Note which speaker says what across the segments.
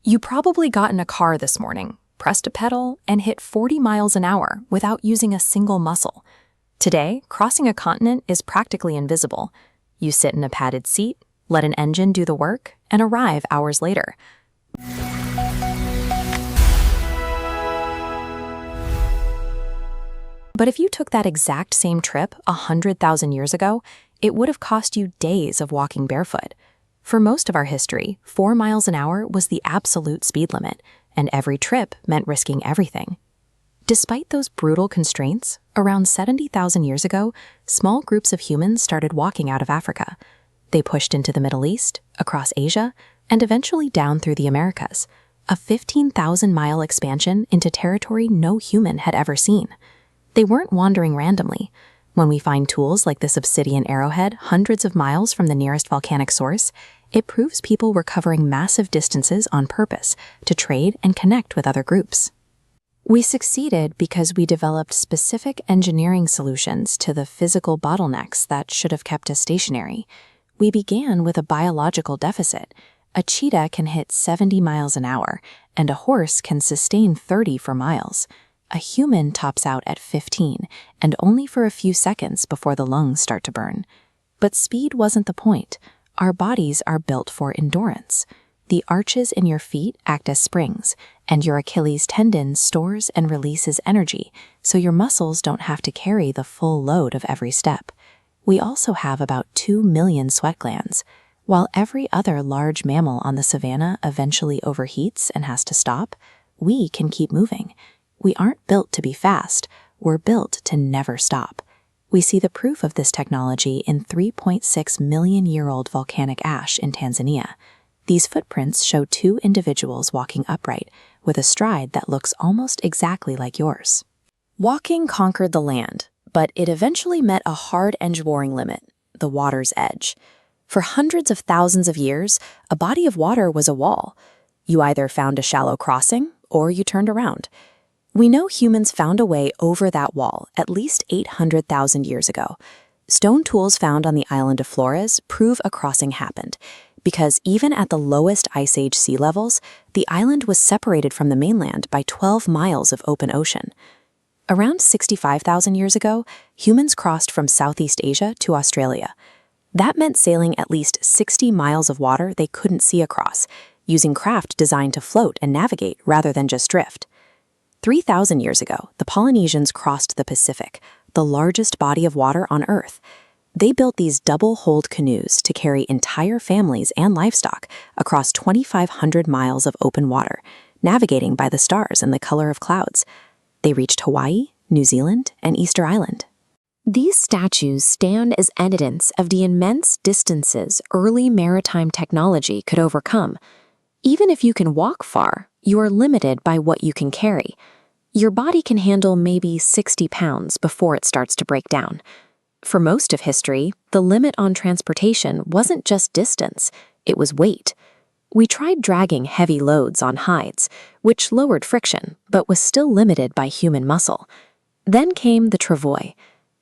Speaker 1: You probably got in a car this morning, pressed a pedal, and hit 40 miles an hour without using a single muscle. Today, crossing a continent is practically invisible. You sit in a padded seat, let an engine do the work, and arrive hours later. But if you took that exact same trip 100,000 years ago, it would have cost you days of walking barefoot. For most of our history, 4 miles an hour was the absolute speed limit, and every trip meant risking everything. Despite those brutal constraints, around 70,000 years ago, small groups of humans started walking out of Africa. They pushed into the Middle East, across Asia, and eventually down through the Americas, a 15,000-mile expansion into territory no human had ever seen. They weren't wandering randomly. When we find tools like this obsidian arrowhead hundreds of miles from the nearest volcanic source, it proves people were covering massive distances on purpose to trade and connect with other groups. We succeeded because we developed specific engineering solutions to the physical bottlenecks that should have kept us stationary. We began with a biological deficit. A cheetah can hit 70 miles an hour, and a horse can sustain 30 for miles. A human tops out at 15, and only for a few seconds before the lungs start to burn. But speed wasn't the point. Our bodies are built for endurance. The arches in your feet act as springs, and your Achilles tendon stores and releases energy, so your muscles don't have to carry the full load of every step. We also have about 2 million sweat glands. While every other large mammal on the savanna eventually overheats and has to stop, we can keep moving. We aren't built to be fast, we're built to never stop. We see the proof of this technology in 3.6 million-year-old volcanic ash in Tanzania. These footprints show 2 individuals walking upright, with a stride that looks almost exactly like yours. Walking conquered the land, but it eventually met a hard edge-boring limit, the water's edge. For hundreds of thousands of years, a body of water was a wall. You either found a shallow crossing, or you turned around. We know humans found a way over that wall at least 800,000 years ago. Stone tools found on the island of Flores prove a crossing happened, because even at the lowest Ice Age sea levels, the island was separated from the mainland by 12 miles of open ocean. Around 65,000 years ago, humans crossed from Southeast Asia to Australia. That meant sailing at least 60 miles of water they couldn't see across, using craft designed to float and navigate rather than just drift. 3,000 years ago, the Polynesians crossed the Pacific, the largest body of water on Earth. They built these double-hulled canoes to carry entire families and livestock across 2,500 miles of open water, navigating by the stars and the color of clouds. They reached Hawaii, New Zealand, and Easter Island. These statues stand as evidence of the immense distances early maritime technology could overcome. Even if you can walk far, you are limited by what you can carry. Your body can handle maybe 60 pounds before it starts to break down. For most of history, the limit on transportation wasn't just distance, it was weight. We tried dragging heavy loads on hides, which lowered friction, but was still limited by human muscle. Then came the travois.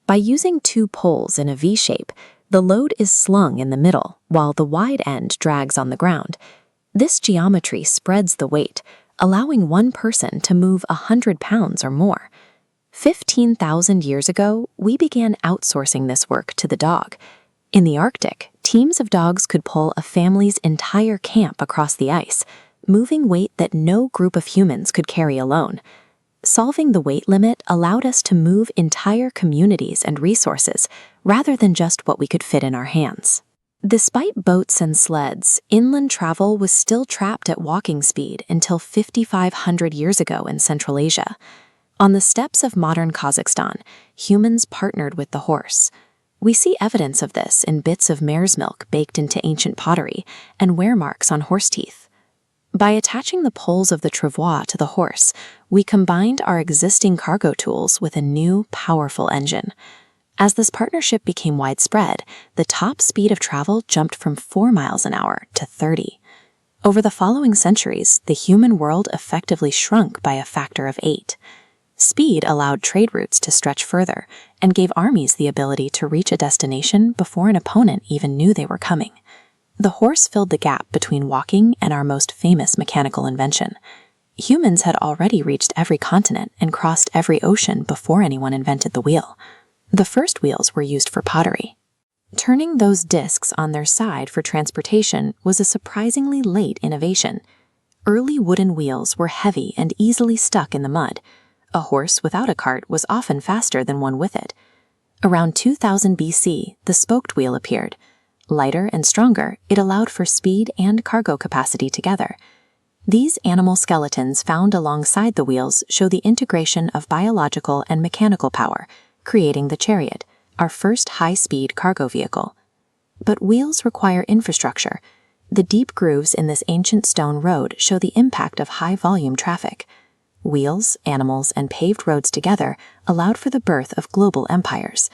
Speaker 1: By using 2 poles in a V shape, the load is slung in the middle, while the wide end drags on the ground. This geometry spreads the weight, allowing one person to move 100 pounds or more. 15,000 years ago, we began outsourcing this work to the dog. In the Arctic, teams of dogs could pull a family's entire camp across the ice, moving weight that no group of humans could carry alone. Solving the weight limit allowed us to move entire communities and resources, rather than just what we could fit in our hands. Despite boats and sleds, inland travel was still trapped at walking speed until 5,500 years ago in Central Asia. On the steppes of modern Kazakhstan, humans partnered with the horse. We see evidence of this in bits of mare's milk baked into ancient pottery and wear marks on horse teeth. By attaching the poles of the travois to the horse, we combined our existing cargo tools with a new, powerful engine. As this partnership became widespread, the top speed of travel jumped from 4 miles an hour to 30. Over the following centuries, the human world effectively shrunk by a factor of 8. Speed allowed trade routes to stretch further and gave armies the ability to reach a destination before an opponent even knew they were coming. The horse filled the gap between walking and our most famous mechanical invention. Humans had already reached every continent and crossed every ocean before anyone invented the wheel. The first wheels were used for pottery. Turning those discs on their side for transportation was a surprisingly late innovation. Early wooden wheels were heavy and easily stuck in the mud. A horse without a cart was often faster than one with it. Around 2000 BC, the spoked wheel appeared. Lighter and stronger, it allowed for speed and cargo capacity together. These animal skeletons found alongside the wheels show the integration of biological and mechanical power, creating the chariot, our first high-speed cargo vehicle. But wheels require infrastructure. The deep grooves in this ancient stone road show the impact of high-volume traffic. Wheels, animals, and paved roads together allowed for the birth of global empires.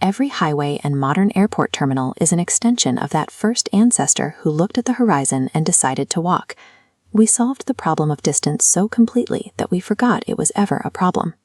Speaker 1: Every highway and modern airport terminal is an extension of that first ancestor who looked at the horizon and decided to walk. We solved the problem of distance so completely that we forgot it was ever a problem.